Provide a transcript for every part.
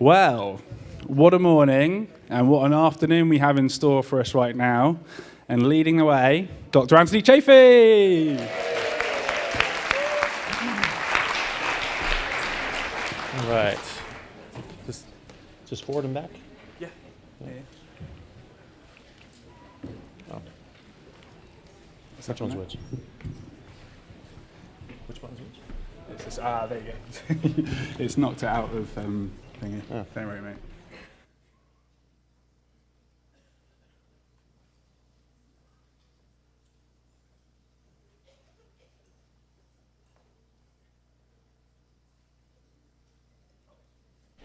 Well, what a morning and what an afternoon we have in store for us right now. And leading the way, Dr. Anthony Chaffee. All right. Just forward and back? Yeah. Oh. Which one's which? Which one's which? It's just, there you go. It's knocked it out of thingy. Oh. Don't worry, mate.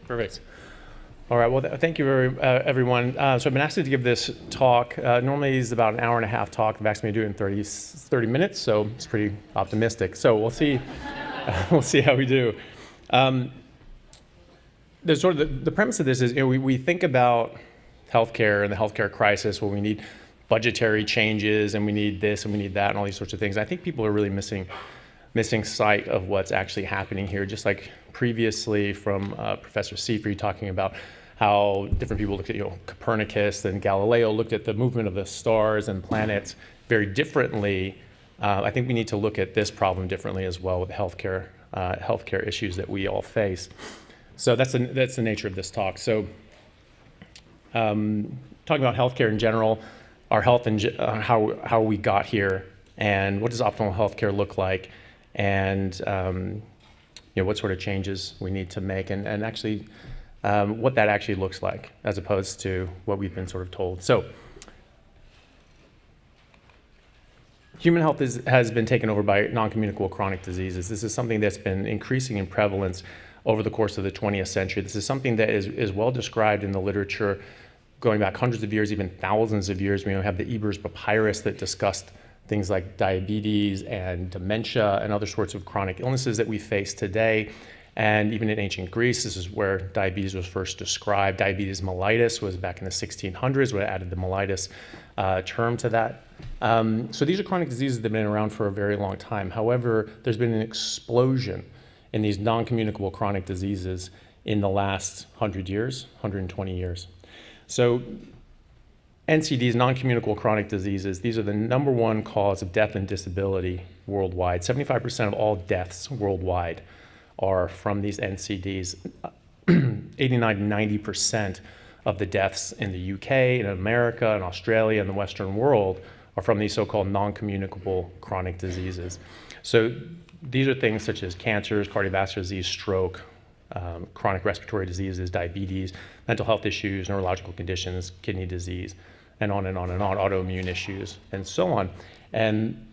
Perfect. All right, well, thank you, everyone. So I've been asked to give this talk. Normally it's about an hour and a half talk. I've asked me to do it in 30 minutes, so it's pretty optimistic. So we'll see, we'll see how we do. There's sort of the premise of this is, we think about healthcare and the healthcare crisis where we need budgetary changes and we need this and we need that and all these sorts of things. I think people are really missing sight of what's actually happening here, just like previously from Professor Chaffee talking about how different people looked at, Copernicus and Galileo looked at the movement of the stars and planets very differently. I think we need to look at this problem differently as well with healthcare issues that we all face. So that's the nature of this talk. So talking about healthcare in general, our health and how we got here, and what does optimal healthcare look like, and what sort of changes we need to make, and actually what that actually looks like, as opposed to what we've been sort of told. So human health has been taken over by non-communicable chronic diseases. This is something that's been increasing in prevalence over the course of the 20th century. This is something that is well described in the literature going back hundreds of years, even thousands of years. We have the Ebers Papyrus that discussed things like diabetes and dementia and other sorts of chronic illnesses that we face today. And even in ancient Greece, this is where diabetes was first described. Diabetes mellitus was back in the 1600s, where it added the mellitus term to that. So these are chronic diseases that have been around for a very long time. However, there's been an explosion in these non-communicable chronic diseases in the last 100 years, 120 years. So NCDs, non-communicable chronic diseases, these are the number one cause of death and disability worldwide. 75% of all deaths worldwide are from these NCDs. 89 to 90% of the deaths in the UK, in America, in Australia, and the Western world are from these so-called non-communicable chronic diseases. So these are things such as cancers, cardiovascular disease, stroke, chronic respiratory diseases, diabetes, mental health issues, neurological conditions, kidney disease, and on and on and on, autoimmune issues, and so on. And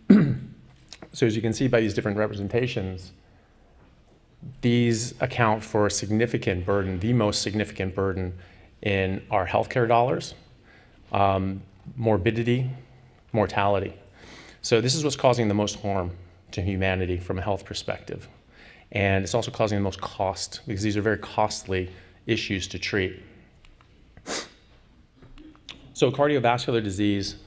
so as you can see by these different representations, these account for a significant burden, the most significant burden in our healthcare dollars, morbidity, mortality. So this is what's causing the most harm to humanity from a health perspective. And it's also causing the most cost, because these are very costly issues to treat. So cardiovascular disease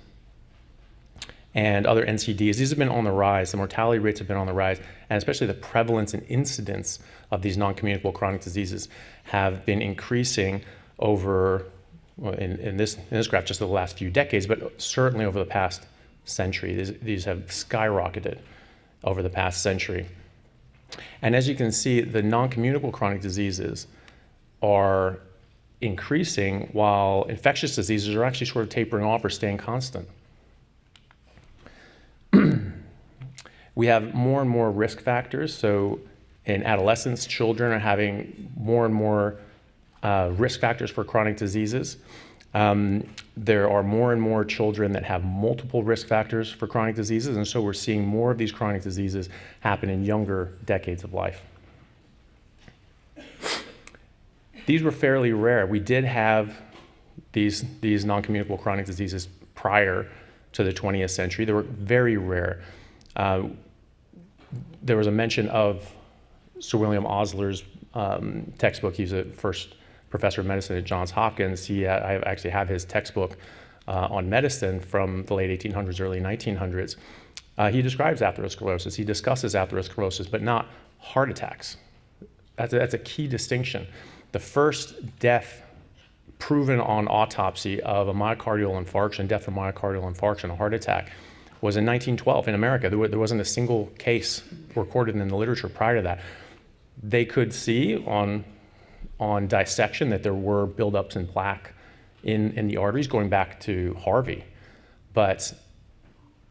and other NCDs, these have been on the rise. The mortality rates have been on the rise, and especially the prevalence and incidence of these non-communicable chronic diseases have been increasing over, in this graph, just the last few decades, but certainly over the past century. These have skyrocketed over the past century. And as you can see, the non-communicable chronic diseases are increasing while infectious diseases are actually sort of tapering off or staying constant. We have more and more risk factors. So in adolescents, children are having more and more risk factors for chronic diseases. There are more and more children that have multiple risk factors for chronic diseases, and so we're seeing more of these chronic diseases happen in younger decades of life. These were fairly rare. We did have these non-communicable chronic diseases prior to the 20th century. They were very rare. There was a mention of Sir William Osler's textbook. He's a first professor of medicine at Johns Hopkins. I actually have his textbook on medicine from the late 1800s, early 1900s. He describes atherosclerosis. He discusses atherosclerosis, but not heart attacks. That's a key distinction. The first death proven on autopsy of a myocardial infarction, death from myocardial infarction, a heart attack, was in 1912 in America. There wasn't a single case recorded in the literature prior to that. They could see on dissection that there were buildups in plaque in the arteries going back to Harvey, but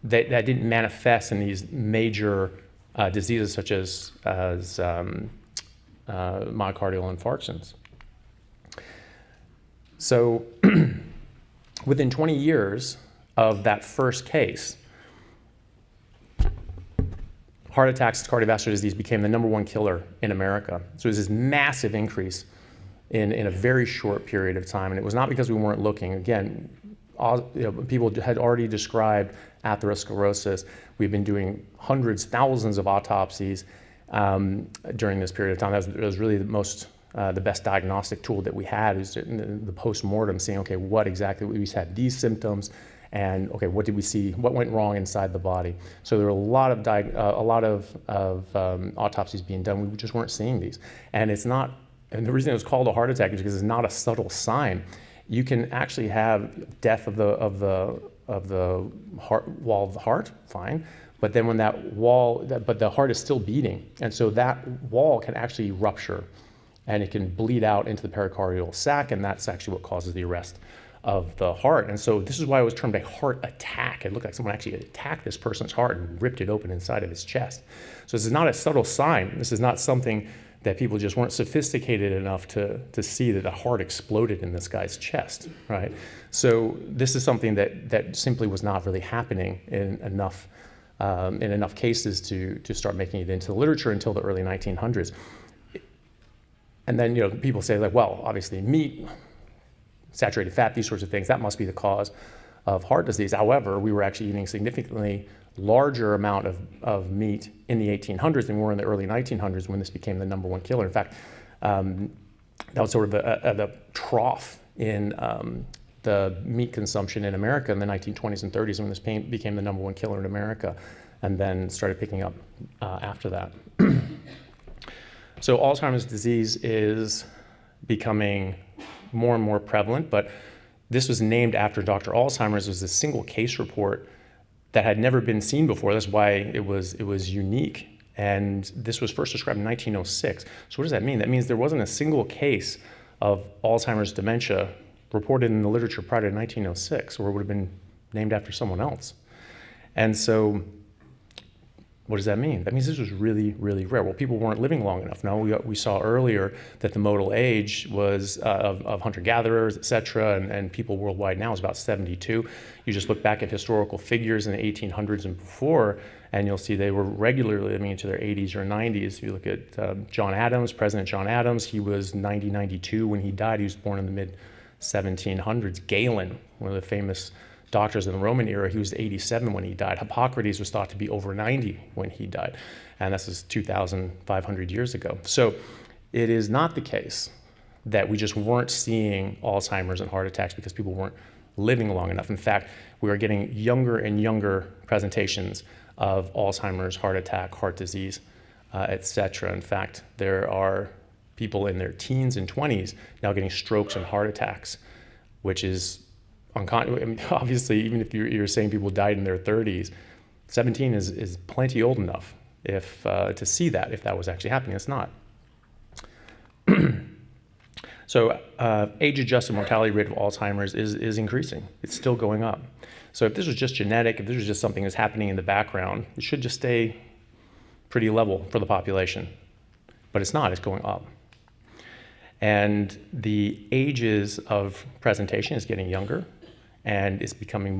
that didn't manifest in these major diseases such as myocardial infarctions. So within 20 years of that first case, heart attacks, cardiovascular disease became the #1 killer in America. So it was this massive increase in a very short period of time. And it was not because we weren't looking. Again, people had already described atherosclerosis. We've been doing hundreds, thousands of autopsies during this period of time. That was really the best diagnostic tool that we had, is the post-mortem, seeing, okay, what exactly, we had these symptoms, and okay, what did we see, what went wrong inside the body? So there were a lot of autopsies being done. We just weren't seeing these. And the reason it was called a heart attack is because it's not a subtle sign. You can actually have death of the heart wall of the heart, fine, but then when but the heart is still beating, and so that wall can actually rupture, and it can bleed out into the pericardial sac, and that's actually what causes the arrest of the heart. And so this is why it was termed a heart attack. It looked like someone actually attacked this person's heart and ripped it open inside of his chest. So this is not a subtle sign. This is not something that people just weren't sophisticated enough to see that a heart exploded in this guy's chest, right? So this is something that simply was not really happening in enough cases to start making it into the literature until the early 1900s. And then, people say, like, well, obviously meat, saturated fat, these sorts of things, that must be the cause of heart disease. However, we were actually eating significantly larger amount of meat in the 1800s than we were in the early 1900s, when this became the #1 killer. In fact, that was sort of the trough in the meat consumption in America in the 1920s and 30s, when this became the #1 killer in America, and then started picking up after that. So Alzheimer's disease is becoming more and more prevalent, but this was named after Dr. Alzheimer's. It was a single case report that had never been seen before. That's why it was unique. And this was first described in 1906. So what does that mean? That means there wasn't a single case of Alzheimer's dementia reported in the literature prior to 1906, or it would have been named after someone else. And so what does that mean? That means this was really, really rare. Well, people weren't living long enough. No, we saw earlier that the modal age was of hunter-gatherers, et cetera, and people worldwide now is about 72. You just look back at historical figures in the 1800s and before, and you'll see they were regularly living into their 80s or 90s. If you look at John Adams, President John Adams, he was 90, 92 when he died. He was born in the mid-1700s. Galen, one of the famous doctors in the Roman era, he was 87 when he died. Hippocrates was thought to be over 90 when he died, and this is 2,500 years ago. So it is not the case that we just weren't seeing Alzheimer's and heart attacks because people weren't living long enough. In fact, we are getting younger and younger presentations of Alzheimer's, heart attack, heart disease, et cetera. In fact, there are people in their teens and 20s now getting strokes and heart attacks, which is obviously, even if you're saying people died in their 30s, 17 is plenty old enough to see that, if that was actually happening. It's not. So age-adjusted mortality rate of Alzheimer's is increasing. It's still going up. So if this was just genetic, if this was just something that's happening in the background, it should just stay pretty level for the population. But it's not, it's going up. And the ages of presentation is getting younger, and it's becoming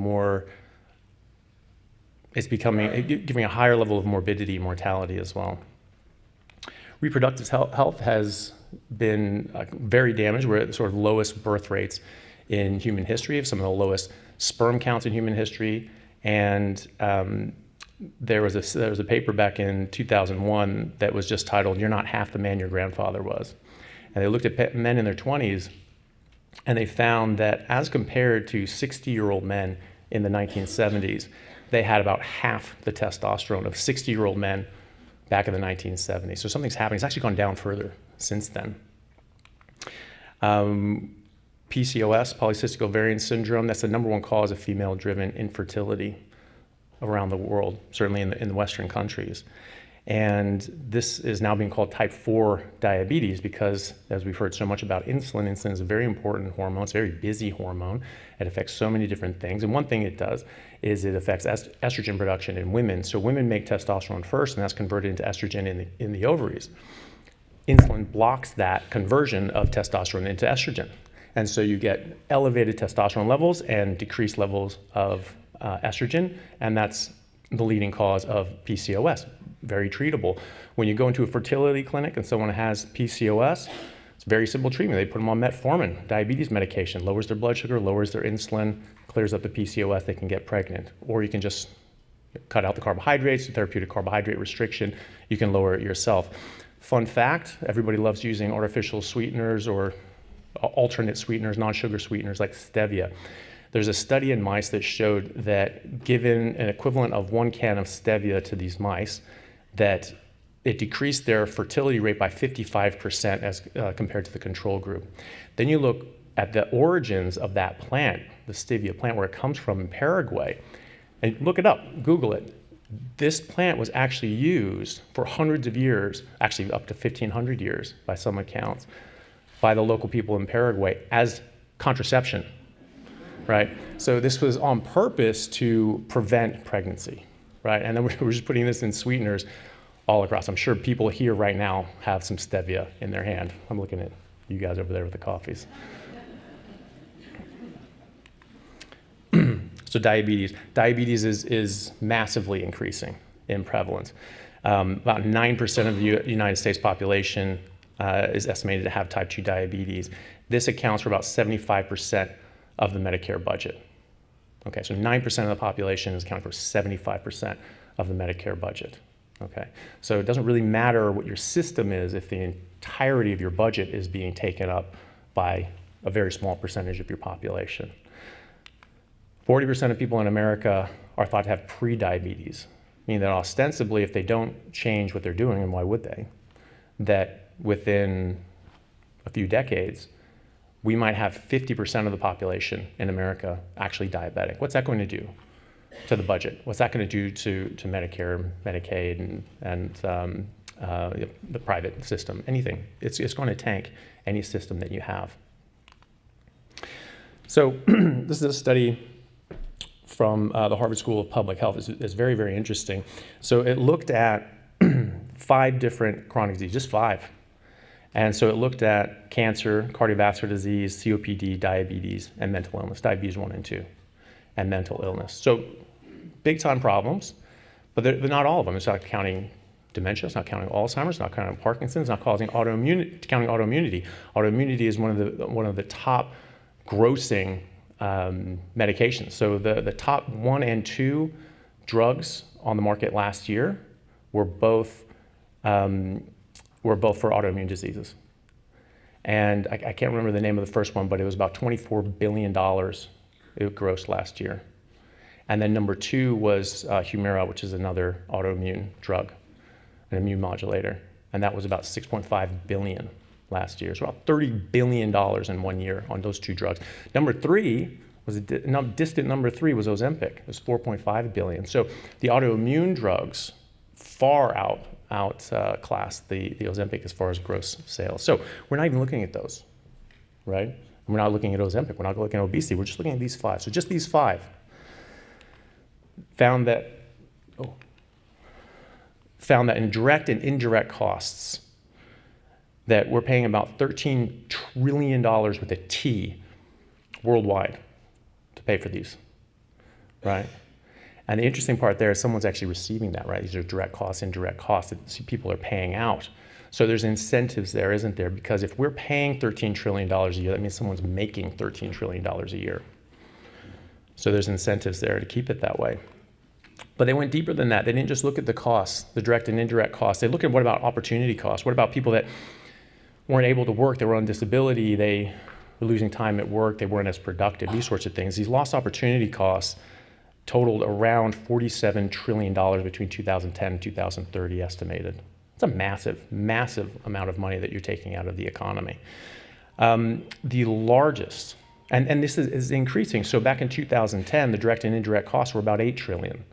giving a higher level of morbidity and mortality as well. Reproductive health has been very damaged. We're at the sort of lowest birth rates in human history, of some of the lowest sperm counts in human history. And there was a paper back in 2001 that was just titled, "You're Not Half the Man Your Grandfather Was." And they looked at men in their 20s, and they found that as compared to 60-year-old men in the 1970s, they had about half the testosterone of 60-year-old men back in the 1970s. So something's happening. It's actually gone down further since then. PCOS, polycystic ovarian syndrome, that's the number one cause of female-driven infertility around the world, certainly in the Western countries. And this is now being called type 4 diabetes because, as we've heard so much about insulin, insulin is a very important hormone. It's a very busy hormone. It affects so many different things. And one thing it does is it affects estrogen production in women. So women make testosterone first, and that's converted into estrogen in the ovaries. Insulin blocks that conversion of testosterone into estrogen. And so you get elevated testosterone levels and decreased levels of estrogen, and that's the leading cause of PCOS. Very treatable. When you go into a fertility clinic and someone has PCOS, it's very simple treatment. They put them on metformin, diabetes medication, lowers their blood sugar, lowers their insulin, clears up the PCOS, they can get pregnant. Or you can just cut out the carbohydrates, therapeutic carbohydrate restriction, you can lower it yourself. Fun fact, everybody loves using artificial sweeteners or alternate sweeteners, non-sugar sweeteners like stevia. There's a study in mice that showed that given an equivalent of 1 can of stevia to these mice, that it decreased their fertility rate by 55% as compared to the control group. Then you look at the origins of that plant, the stevia plant, where it comes from in Paraguay, and look it up, Google it. This plant was actually used for hundreds of years, actually up to 1,500 years by some accounts, by the local people in Paraguay as contraception, right? So this was on purpose to prevent pregnancy, right? And then we're just putting this in sweeteners all across. I'm sure people here right now have some stevia in their hand. I'm looking at you guys over there with the coffees. So diabetes. Diabetes is massively increasing in prevalence. About 9% of the United States population is estimated to have type 2 diabetes. This accounts for about 75% of the Medicare budget. Okay, so 9% of the population is accounting for 75% of the Medicare budget. Okay, so it doesn't really matter what your system is if the entirety of your budget is being taken up by a very small percentage of your population. 40% of people in America are thought to have pre-diabetes, meaning that ostensibly if they don't change what they're doing, and why would they, that within a few decades, we might have 50% of the population in America actually diabetic. What's that going to do to the budget? What's that going to do to Medicare, Medicaid, and the private system? Anything. It's going to tank any system that you have. So this is a study from the Harvard School of Public Health. It's very, very interesting. So it looked at 5 different chronic diseases, just 5. And so it looked at cancer, cardiovascular disease, COPD, diabetes, and mental illness, diabetes 1 and 2, and mental illness. So big time problems, but they're not all of them. It's not counting dementia, it's not counting Alzheimer's, it's not counting Parkinson's, it's not counting autoimmunity. Autoimmunity is one of the top grossing medications. So the top 1 and 2 drugs on the market last year were both for autoimmune diseases. And I can't remember the name of the first one, but it was about $24 billion it grossed last year. And then number 2 was Humira, which is another autoimmune drug, an immune modulator. And that was about $6.5 billion last year. So about $30 billion in 1 year on those 2 drugs. Number 3 was distant number 3 was Ozempic. It was $4.5 billion. So the autoimmune drugs far outclass the Ozempic as far as gross sales. So we're not even looking at those, right? We're not looking at Ozempic. We're not looking at obesity. We're just looking at these 5. So just these 5 found that in direct and indirect costs that we're paying about $13 trillion with a T worldwide to pay for these, right? And the interesting part there is someone's actually receiving that, right? These are direct costs, indirect costs that people are paying out. So there's incentives there, isn't there? Because if we're paying $13 trillion a year, that means someone's making $13 trillion a year. So there's incentives there to keep it that way. But they went deeper than that. They didn't just look at the costs, the direct and indirect costs. They looked at what about opportunity costs? What about people that weren't able to work, they were on disability, they were losing time at work, they weren't as productive, these sorts of things. These lost opportunity costs totaled around $47 trillion between 2010 and 2030 estimated. It's a massive, massive amount of money that you're taking out of the economy. The largest, and this is increasing. So back in 2010, the direct and indirect costs were about 8 trillion.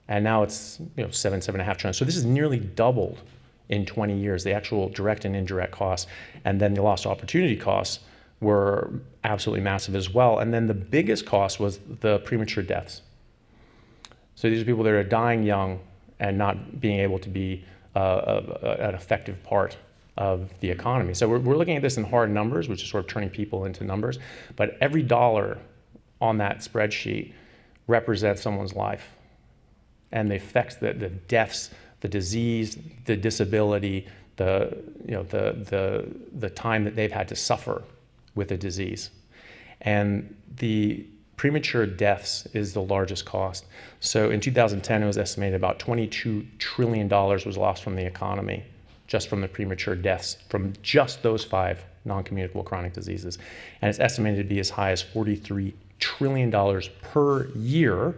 And now it's 7.5 trillion. So this is nearly doubled in 20 years, the actual direct and indirect costs. And then the lost opportunity costs were absolutely massive as well. And then the biggest cost was the premature deaths. So these are people that are dying young and not being able to be an effective part of the economy. So we're looking at this in hard numbers, which is sort of turning people into numbers. But every dollar on that spreadsheet represents someone's life. And the effects, the deaths, the disease, the disability, the time that they've had to suffer with a disease. And the premature deaths is the largest cost. So in 2010, it was estimated about $22 trillion was lost from the economy, just from the premature deaths, from just those 5 non-communicable chronic diseases. And it's estimated to be as high as $43 trillion per year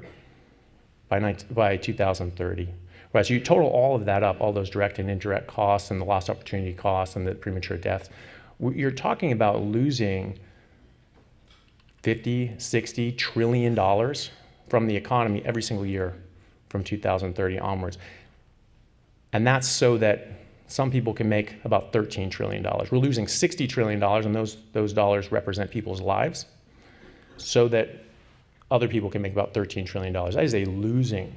by 2030. Right, so you total all of that up, all those direct and indirect costs and the lost opportunity costs and the premature deaths, you're talking about losing 50, 60 trillion dollars from the economy every single year from 2030 onwards. And that's so that some people can make about $13 trillion. We're losing $60 trillion, and those dollars represent people's lives, so that other people can make about $13 trillion. That is a losing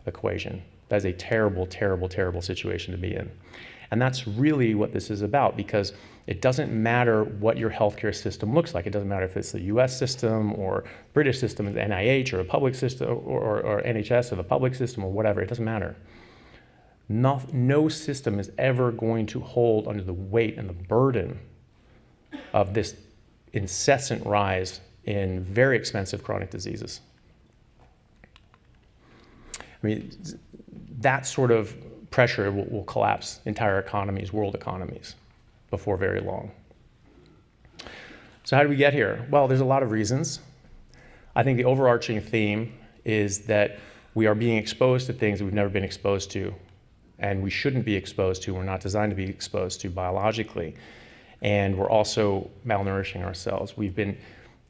equation. That is a terrible, terrible, terrible situation to be in. And that's really what this is about, because it doesn't matter what your healthcare system looks like. It doesn't matter if it's the US system or British system, the NIH, or a public system, or NHS, or the public system, or whatever. It doesn't matter. No system is ever going to hold under the weight and the burden of this incessant rise in very expensive chronic diseases. I mean, that sort of pressure will collapse entire economies, world economies, before very long. So how did we get here? Well, there's a lot of reasons. I think the overarching theme is that we are being exposed to things that we've never been exposed to, and we shouldn't be exposed to. We're not designed to be exposed to biologically. And we're also malnourishing ourselves. We've been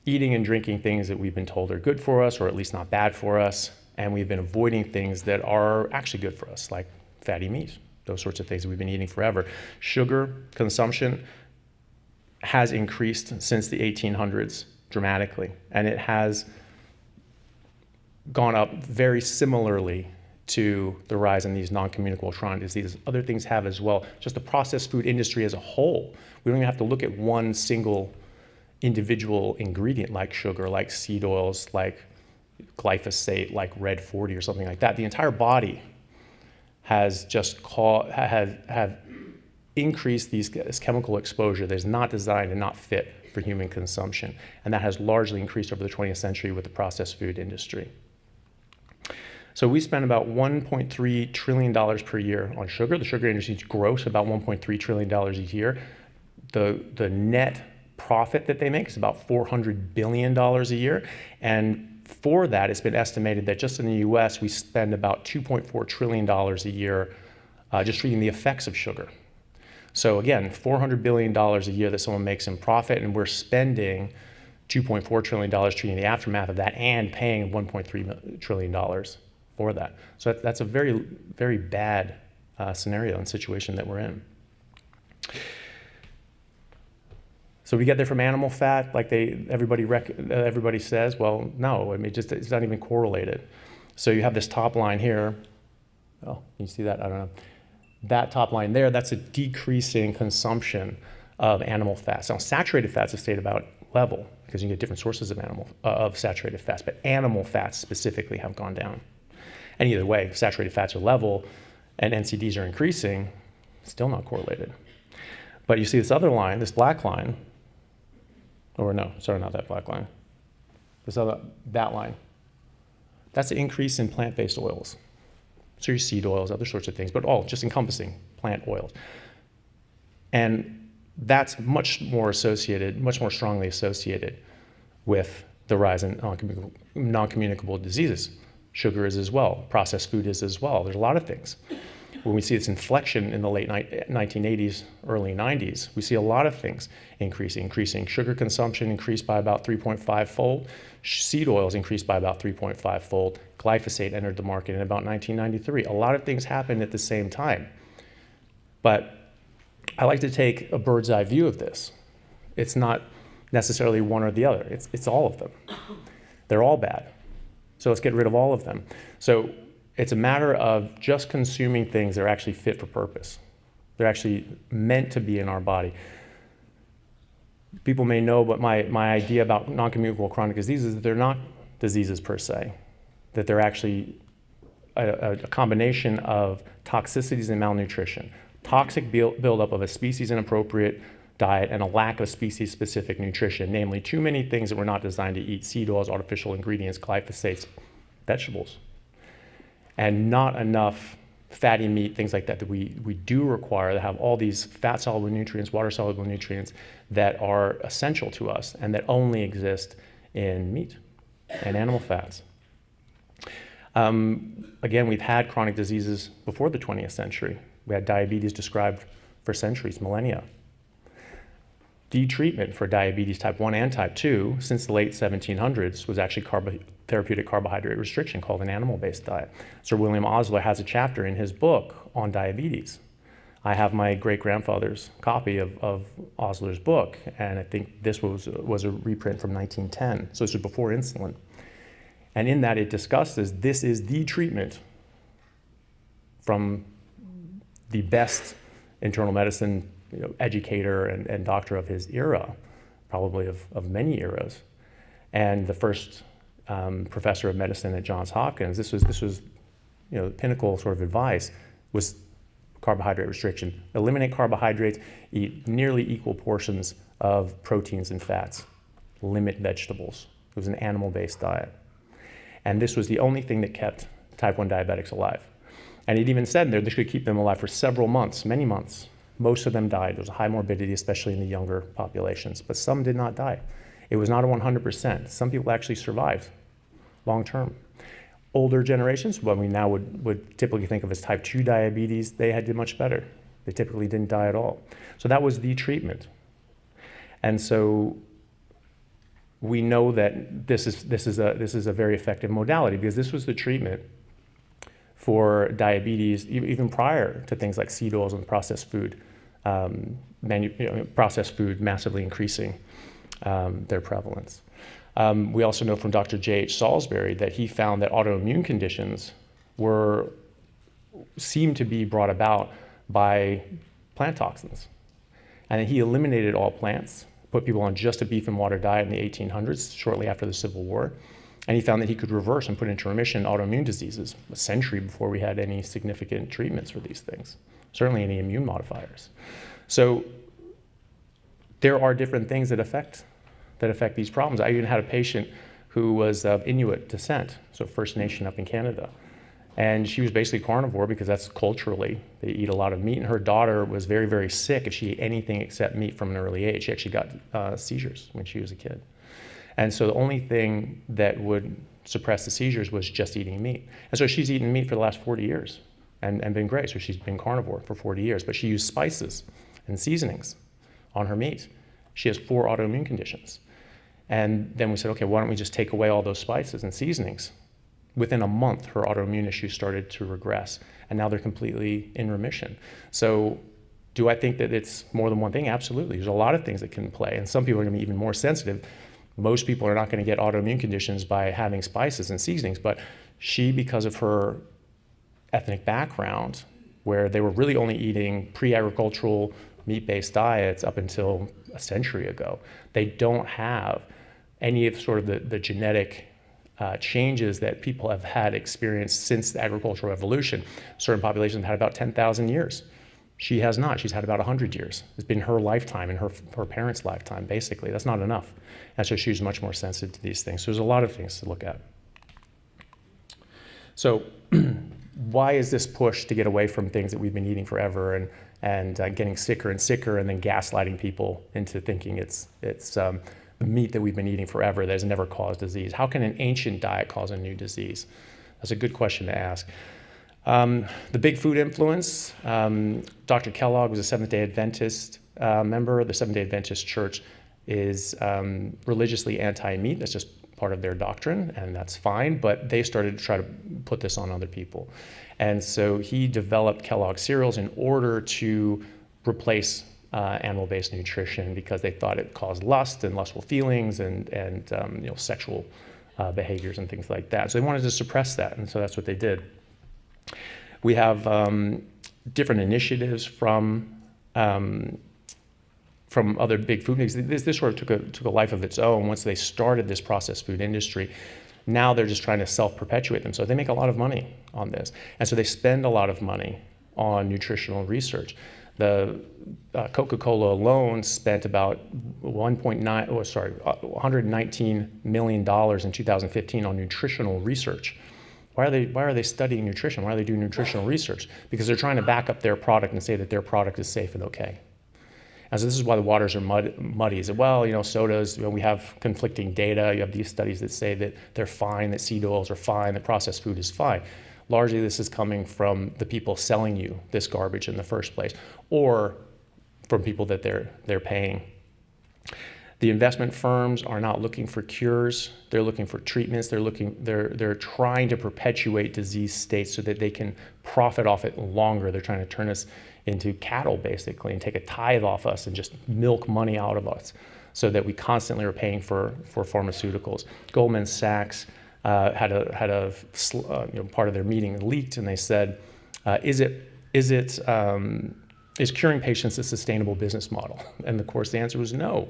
eating and drinking things that we've been told are good for us, or at least not bad for us, and we've been avoiding things that are actually good for us, like fatty meat, those sorts of things that we've been eating forever. Sugar consumption has increased since the 1800s dramatically, and it has gone up very similarly to the rise in these non-communicable chronic diseases. Other things have as well. Just the processed food industry as a whole. We don't even have to look at one single individual ingredient like sugar, like seed oils, like glyphosate, like Red 40 or something like that. The entire body has just have increased this chemical exposure that is not designed and not fit for human consumption. And that has largely increased over the 20th century with the processed food industry. So we spend about $1.3 trillion per year on sugar. The sugar industry's gross about $1.3 trillion a year. The net profit that they make is about $400 billion a year. And for that, it's been estimated that just in the US, we spend about $2.4 trillion a year just treating the effects of sugar. So again, $400 billion a year that someone makes in profit, and we're spending $2.4 trillion treating the aftermath of that and paying $1.3 trillion for that. So that's a very, very bad scenario and situation that we're in. So we get there from animal fat, like everybody says. Well, no, I mean, it's not even correlated. So you have this top line here. Oh, can you see that? I don't know. That top line there, that's a decreasing consumption of animal fats. Now, saturated fats have stayed about level because you get different sources of saturated fats, but animal fats specifically have gone down. And either way, if saturated fats are level and NCDs are increasing, still not correlated. But you see this other line, this black line, or no, sorry, not that black line. That line. That's an increase in plant-based oils. So your seed oils, other sorts of things, but all just encompassing plant oils. And that's much more strongly associated with the rise in non-communicable diseases. Sugar is as well, processed food is as well. There's a lot of things. when we see this inflection in the late 1980s, early 90s, we see a lot of things increasing. Sugar consumption increased by about 3.5-fold. Seed oils increased by about 3.5-fold. Glyphosate entered the market in about 1993. A lot of things happened at the same time. But I like to take a bird's eye view of this. It's not necessarily one or the other. It's all of them. They're all bad. So let's get rid of all of them. So it's a matter of just consuming things that are actually fit for purpose. They're actually meant to be in our body. People may know, but my idea about non-communicable chronic diseases is that they're not diseases per se, that they're actually a combination of toxicities and malnutrition, toxic buildup of a species-inappropriate diet and a lack of species-specific nutrition, namely too many things that we're not designed to eat: seed oils, artificial ingredients, glyphosates, vegetables, and not enough fatty meat, things like that, that we do require, that have all these fat-soluble nutrients, water-soluble nutrients that are essential to us and that only exist in meat and animal fats. Again, we've had chronic diseases before the 20th century. We had diabetes described for centuries, millennia. The treatment for diabetes type 1 and type 2 since the late 1700s was actually therapeutic carbohydrate restriction, called an animal-based diet. Sir William Osler has a chapter in his book on diabetes. I have my great-grandfather's copy of Osler's book, and I think this was a reprint from 1910, so this was before insulin. And in that it discusses this is the treatment from the best internal medicine educator and doctor of his era, probably of many eras, and the first professor of medicine at Johns Hopkins. This was the pinnacle sort of advice was carbohydrate restriction. Eliminate carbohydrates, eat nearly equal portions of proteins and fats, limit vegetables. It was an animal-based diet. And this was the only thing that kept type 1 diabetics alive. And it even said there this could keep them alive for several months, many months. Most of them died. There was a high morbidity, especially in the younger populations, but some did not die. It was not a 100%. Some people actually survived long term. Older generations, what we now would typically think of as type 2 diabetes, they did much better. They typically didn't die at all. So that was the treatment. And so we know that this is a very effective modality, because this was the treatment for diabetes even prior to things like seed oils and processed food, processed food massively increasing their prevalence. We also know from Dr. J.H. Salisbury that he found that autoimmune conditions seemed to be brought about by plant toxins. And he eliminated all plants, put people on just a beef and water diet in the 1800s, shortly after the Civil War. And he found that he could reverse and put into remission autoimmune diseases a century before we had any significant treatments for these things, certainly any immune modifiers. So there are different things that affect these problems. I even had a patient who was of Inuit descent, so First Nation up in Canada. And she was basically carnivore because that's culturally, they eat a lot of meat. And her daughter was very, very sick if she ate anything except meat from an early age. She actually got seizures when she was a kid. And so the only thing that would suppress the seizures was just eating meat. And so she's eaten meat for the last 40 years and been great. So she's been carnivore for 40 years, but she used spices and seasonings on her meat. She has 4 autoimmune conditions. And then we said, okay, why don't we just take away all those spices and seasonings? Within a month, her autoimmune issues started to regress, and now they're completely in remission. So do I think that it's more than one thing? Absolutely. There's a lot of things that can play, and some people are going to be even more sensitive. Most people are not going to get autoimmune conditions by having spices and seasonings, but she, because of her ethnic background, where they were really only eating pre-agricultural meat-based diets up until a century ago, they don't have any of sort of the genetic changes that people have had experienced since the agricultural revolution. Certain populations have had about 10,000 years. She has not. She's had about 100 years. It's been her lifetime and her parents' lifetime, basically. That's not enough. And so she's much more sensitive to these things. So there's a lot of things to look at. So why is this push to get away from things that we've been eating forever and getting sicker and sicker, and then gaslighting people into thinking it's the meat that we've been eating forever that has never caused disease? How can an ancient diet cause a new disease? That's a good question to ask. The big food influence, Dr. Kellogg was a Seventh-day Adventist member. The Seventh-day Adventist Church is religiously anti-meat. That's just part of their doctrine, and that's fine, but they started to try to put this on other people. And so he developed Kellogg cereals in order to replace animal-based nutrition because they thought it caused lust and lustful feelings and sexual behaviors and things like that. So they wanted to suppress that, and so that's what they did. We have different initiatives from other big food industries. This sort of took a life of its own once they started this processed food industry. Now they're just trying to self-perpetuate themselves. They make a lot of money on this, and so they spend a lot of money on nutritional research. The Coca-Cola alone spent about $119 million in 2015 on nutritional research. Why are they studying nutrition? Why are they doing nutritional research? Because they're trying to back up their product and say that their product is safe and okay. And so this is why the waters are muddy. Is that, well, sodas, we have conflicting data. You have these studies that say that they're fine, that seed oils are fine, that processed food is fine. Largely, this is coming from the people selling you this garbage in the first place, or from people that they're paying. The investment firms are not looking for cures. They're looking for treatments. They're trying to perpetuate disease states so that they can profit off it longer. They're trying to turn us into cattle, basically, and take a tithe off us and just milk money out of us so that we constantly are paying for pharmaceuticals. Goldman Sachs had a part of their meeting leaked, and they said, is curing patients a sustainable business model? And of course the answer was no,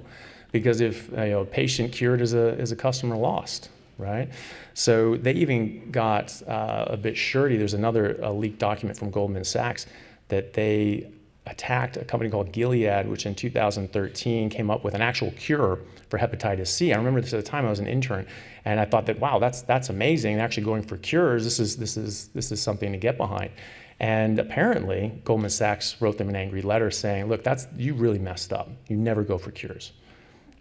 because if a patient cured is a customer lost, right? So they even got a bit shirty. There's another leaked document from Goldman Sachs that they attacked a company called Gilead, which in 2013 came up with an actual cure for hepatitis C. I remember this at the time. I was an intern, and I thought that, wow, that's amazing. Actually going for cures, this is something to get behind. And apparently, Goldman Sachs wrote them an angry letter saying, look, you really messed up. You never go for cures.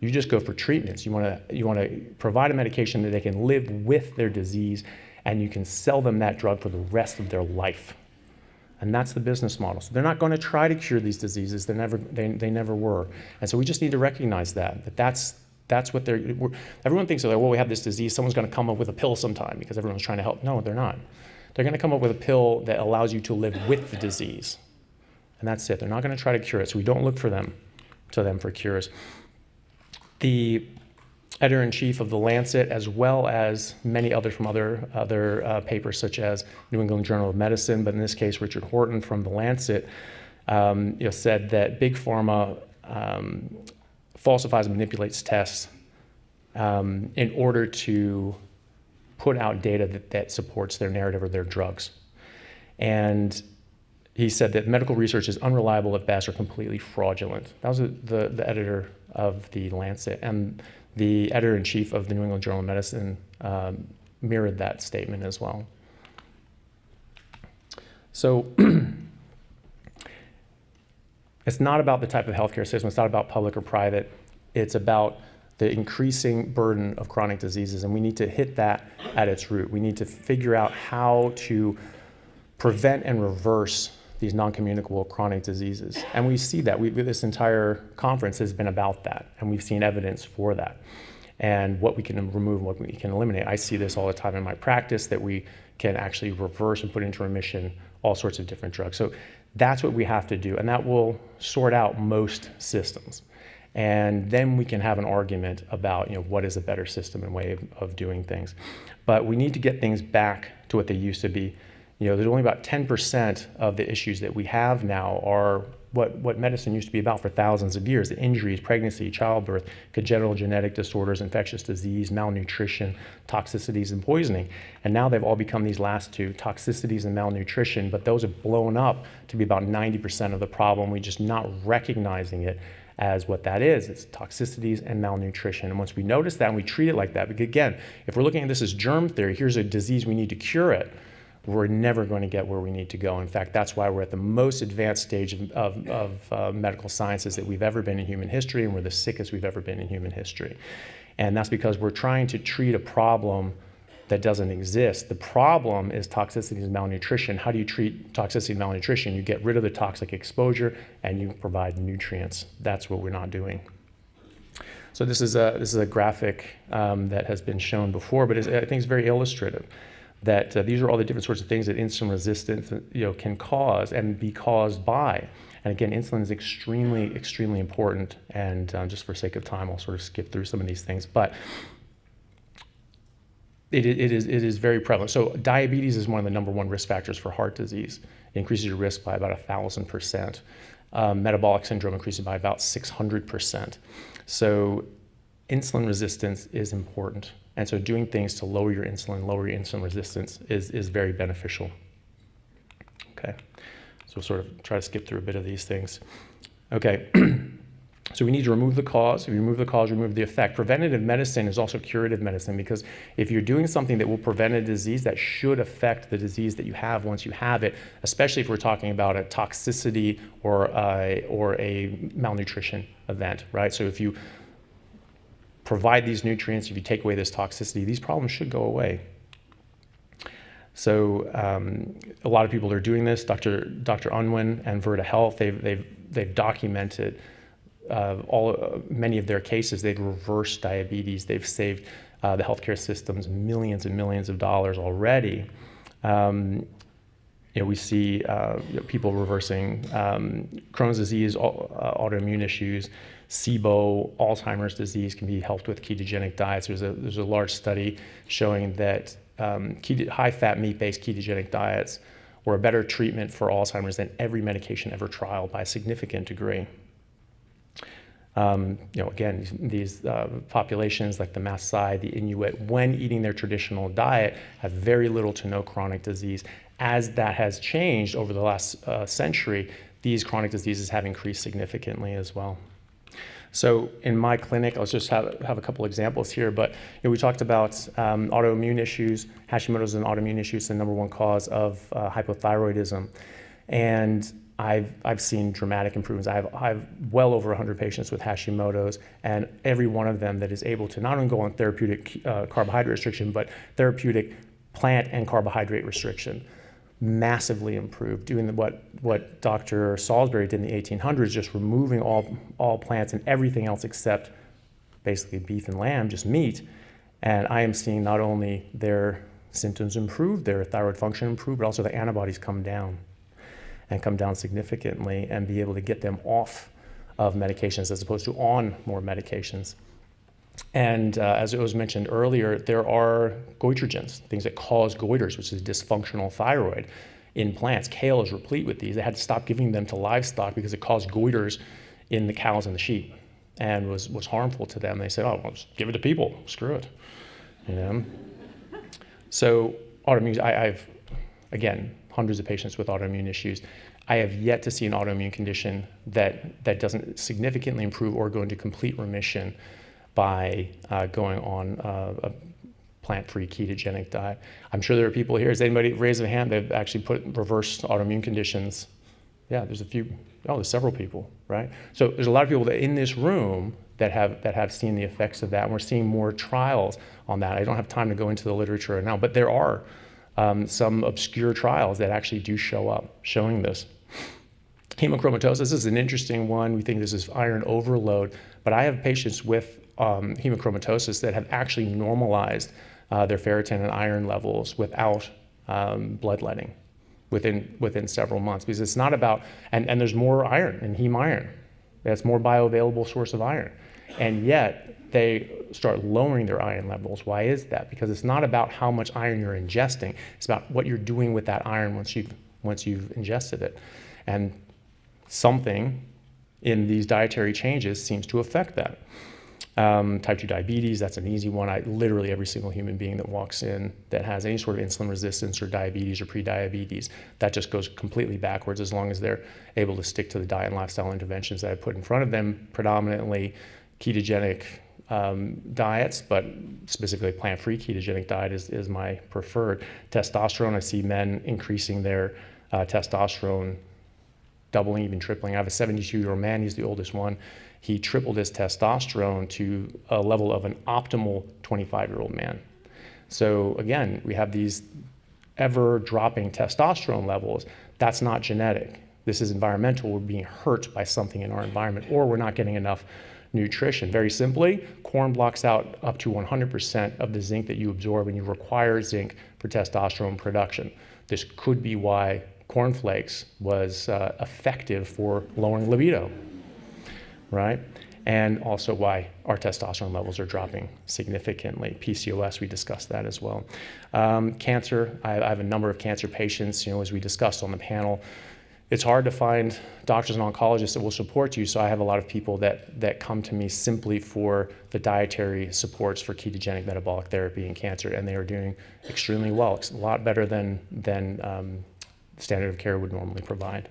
You just go for treatments. You want to provide a medication that they can live with their disease, and you can sell them that drug for the rest of their life. And that's the business model. So they're not going to try to cure these diseases. They never were. And so we just need to recognize that's what everyone thinks, well, we have this disease, someone's going to come up with a pill sometime because everyone's trying to help. No, they're not. They're going to come up with a pill that allows you to live with the disease. And that's it. They're not going to try to cure it. So we don't look for them for cures. The editor-in-chief of The Lancet, as well as many others from other papers, such as New England Journal of Medicine, but in this case, Richard Horton from The Lancet, said that Big Pharma falsifies and manipulates tests in order to put out data that supports their narrative or their drugs. And he said that medical research is unreliable at best or completely fraudulent. That was the editor of The Lancet. And the editor-in-chief of the New England Journal of Medicine mirrored that statement as well. So it's not about the type of healthcare system. It's not about public or private. It's about the increasing burden of chronic diseases, and we need to hit that at its root. We need to figure out how to prevent and reverse these non-communicable chronic diseases. And we see that. This entire conference has been about that, and we've seen evidence for that. And what we can remove, what we can eliminate. I see this all the time in my practice, that we can actually reverse and put into remission all sorts of different drugs. So that's what we have to do, and that will sort out most systems. And then we can have an argument about what is a better system and way of doing things. But we need to get things back to what they used to be. There's only about 10% of the issues that we have now are what medicine used to be about for thousands of years: the injuries, pregnancy, childbirth, congenital genetic disorders, infectious disease, malnutrition, toxicities, and poisoning. And now they've all become these last two, toxicities and malnutrition, but those have blown up to be about 90% of the problem. We're just not recognizing it as what that is. It's toxicities and malnutrition. And once we notice that and we treat it like that, because again, if we're looking at this as germ theory, here's a disease, we need to cure it, we're never going to get where we need to go. In fact, that's why we're at the most advanced stage of medical sciences that we've ever been in human history, and we're the sickest we've ever been in human history. And that's because we're trying to treat a problem that doesn't exist. The problem is toxicity and malnutrition. How do you treat toxicity and malnutrition? You get rid of the toxic exposure and you provide nutrients. That's what we're not doing. So this is a graphic that has been shown before, but I think it's very illustrative that these are all the different sorts of things that insulin resistance can cause and be caused by. And again, insulin is extremely, extremely important. And just for sake of time, I'll sort of skip through some of these things. But it is very prevalent. So diabetes is one of the number one risk factors for heart disease. It increases your risk by about 1,000%. Metabolic syndrome increases by about 600%. So insulin resistance is important. And so doing things to lower your insulin resistance is very beneficial. Okay, so we'll sort of try to skip through a bit of these things. Okay. So we need to remove the cause. If you remove the cause, remove the effect. Preventative medicine is also curative medicine, because if you're doing something that will prevent a disease, that should affect the disease that you have once you have it, especially if we're talking about a toxicity or a malnutrition event, right? So if you provide these nutrients, if you take away this toxicity, these problems should go away. So a lot of people are doing this. Dr. Unwin and Virta Health, they've documented many of their cases. They've reversed diabetes. They've saved the healthcare systems millions and millions of dollars already. We see people reversing Crohn's disease, autoimmune issues, SIBO, Alzheimer's disease can be helped with ketogenic diets. There's a large study showing that high-fat, meat-based ketogenic diets were a better treatment for Alzheimer's than every medication ever trialed by a significant degree. Again, these populations like the Maasai, the Inuit, when eating their traditional diet, have very little to no chronic disease. As that has changed over the last century, these chronic diseases have increased significantly as well. So in my clinic, I'll just have a couple examples here, but we talked about autoimmune issues. Hashimoto's is an autoimmune issue. It's the number one cause of hypothyroidism. And I've seen dramatic improvements. I have well over 100 patients with Hashimoto's, and every one of them that is able to not only go on therapeutic carbohydrate restriction, but therapeutic plant and carbohydrate restriction, massively improved, doing what Dr. Salisbury did in the 1800s, just removing all plants and everything else except basically beef and lamb, just meat. And I am seeing not only their symptoms improve, their thyroid function improve, but also the antibodies come down significantly, and be able to get them off of medications as opposed to on more medications. And as it was mentioned earlier, there are goitrogens, things that cause goiters, which is dysfunctional thyroid in plants. Kale is replete with these. They had to stop giving them to livestock because it caused goiters in the cows and the sheep and was harmful to them. They said, oh, well, just give it to people, screw it. So autoimmune, I've, again, hundreds of patients with autoimmune issues. I have yet to see an autoimmune condition that doesn't significantly improve or go into complete remission by going on a plant-free ketogenic diet. I'm sure there are people here. Has anybody raised a hand? They've actually reversed autoimmune conditions. Yeah, there's several people, right? So there's a lot of people that in this room that have seen the effects of that, and we're seeing more trials on that. I don't have time to go into the literature right now, but there are some obscure trials that actually do show up showing this. Hemochromatosis is an interesting one. We think this is iron overload, but I have patients with hemochromatosis that have actually normalized their ferritin and iron levels without bloodletting within several months, because it's not about, and there's more iron in heme iron. That's more bioavailable source of iron. And yet they start lowering their iron levels. Why is that? Because it's not about how much iron you're ingesting. It's about what you're doing with that iron once you've ingested it. And something in these dietary changes seems to affect that. Type 2 diabetes, that's an easy one. Literally every single human being that walks in that has any sort of insulin resistance or diabetes or prediabetes, that just goes completely backwards as long as they're able to stick to the diet and lifestyle interventions that I put in front of them, predominantly ketogenic diets, but specifically plant-free ketogenic diet is my preferred. Testosterone, I see men increasing their testosterone, doubling, even tripling. I have a 72-year-old man, he's the oldest one. He tripled his testosterone to a level of an optimal 25-year-old man. So again, we have these ever dropping testosterone levels. That's not genetic. This is environmental. We're being hurt by something in our environment, or we're not getting enough nutrition. Very simply, corn blocks out up to 100% of the zinc that you absorb, and you require zinc for testosterone production. This could be why cornflakes was effective for lowering libido, right? And also why our testosterone levels are dropping significantly. PCOS, we discussed that as well. Cancer, I have a number of cancer patients, as we discussed on the panel. It's hard to find doctors and oncologists that will support you, so I have a lot of people that come to me simply for the dietary supports for ketogenic metabolic therapy in cancer, and they are doing extremely well. It's a lot better than standard of care would normally provide.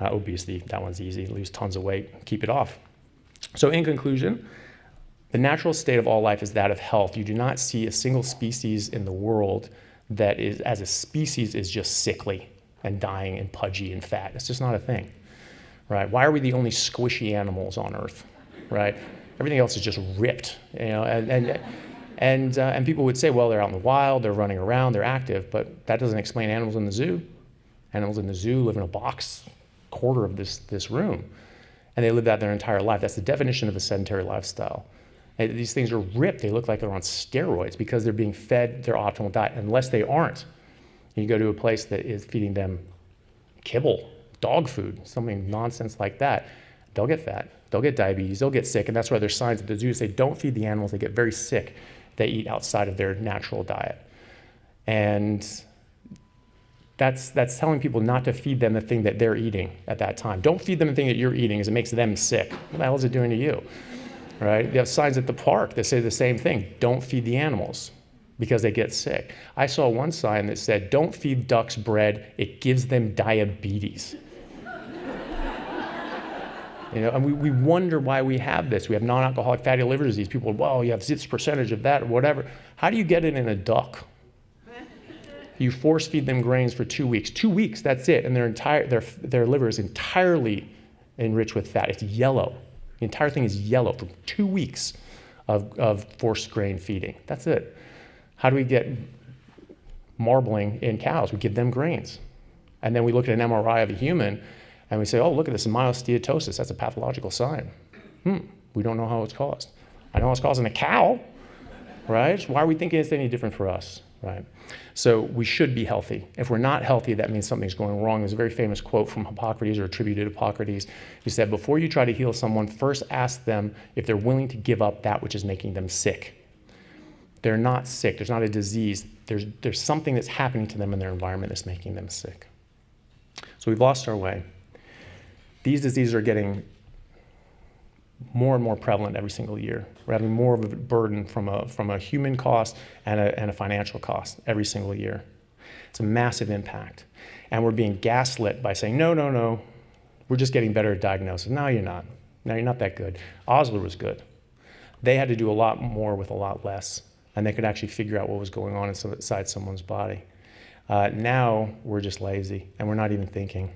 Obesity, that one's easy. Lose tons of weight, keep it off. So in conclusion, the natural state of all life is that of health. You do not see a single species in the world that is, as a species, is just sickly and dying and pudgy and fat. It's just not a thing, right? Why are we the only squishy animals on Earth, right? Everything else is just ripped, and people would say, well, they're out in the wild, they're running around, they're active, but that doesn't explain animals in the zoo. Animals in the zoo live in a box, quarter of this room, and they live that their entire life. That's the definition of a sedentary lifestyle. And these things are ripped. They look like they're on steroids because they're being fed their optimal diet, unless they aren't. You go to a place that is feeding them kibble, dog food, something nonsense like that, they'll get fat, they'll get diabetes, they'll get sick, and that's why there's signs at the zoo say don't feed the animals, they get very sick. They eat outside of their natural diet. And that's telling people not to feed them the thing that they're eating at that time. Don't feed them the thing that you're eating because it makes them sick. What the hell is it doing to you? Right? They have signs at the park that say the same thing. Don't feed the animals because they get sick. I saw one sign that said, don't feed ducks bread, it gives them diabetes. And we wonder why we have this. We have non-alcoholic fatty liver disease. People, well, you have this percentage of that or whatever. How do you get it in a duck? You force feed them grains for 2 weeks. 2 weeks, that's it. And their liver is entirely enriched with fat. It's yellow. The entire thing is yellow for 2 weeks of forced grain feeding. That's it. How do we get marbling in cows? We give them grains. And then we look at an MRI of a human and we say, oh, look at this, myelesteatosis. That's a pathological sign. We don't know how it's caused. I know it's caused in a cow, right? So why are we thinking it's any different for us, right? So we should be healthy. If we're not healthy, that means something's going wrong. There's a very famous quote from Hippocrates, or attributed to Hippocrates. He said, before you try to heal someone, first ask them if they're willing to give up that which is making them sick. They're not sick. There's not a disease. There's something that's happening to them in their environment that's making them sick. So we've lost our way. These diseases are getting more and more prevalent every single year. We're having more of a burden from a human cost and a financial cost every single year. It's a massive impact. And we're being gaslit by saying, no, we're just getting better at diagnosis. No, you're not. No, you're not that good. Osler was good. They had to do a lot more with a lot less, and they could actually figure out what was going on inside someone's body. Now we're just lazy, and we're not even thinking.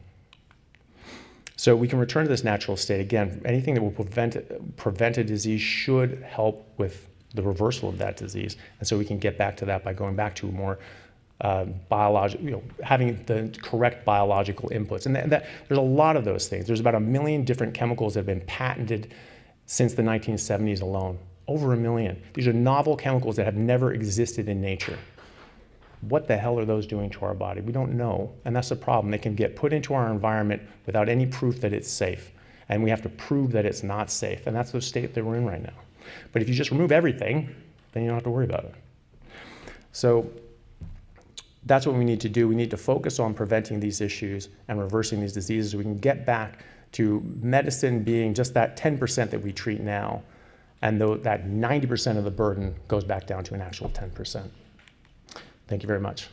So we can return to this natural state. Again, anything that will prevent a disease should help with the reversal of that disease. And so we can get back to that by going back to more biological, having the correct biological inputs. And there's a lot of those things. There's about 1 million different chemicals that have been patented since the 1970s alone. Over 1 million. These are novel chemicals that have never existed in nature. What the hell are those doing to our body? We don't know, and that's the problem. They can get put into our environment without any proof that it's safe, and we have to prove that it's not safe, and that's the state that we're in right now. But if you just remove everything, then you don't have to worry about it. So that's what we need to do. We need to focus on preventing these issues and reversing these diseases so we can get back to medicine being just that 10% that we treat now, and that 90% of the burden goes back down to an actual 10%. Thank you very much.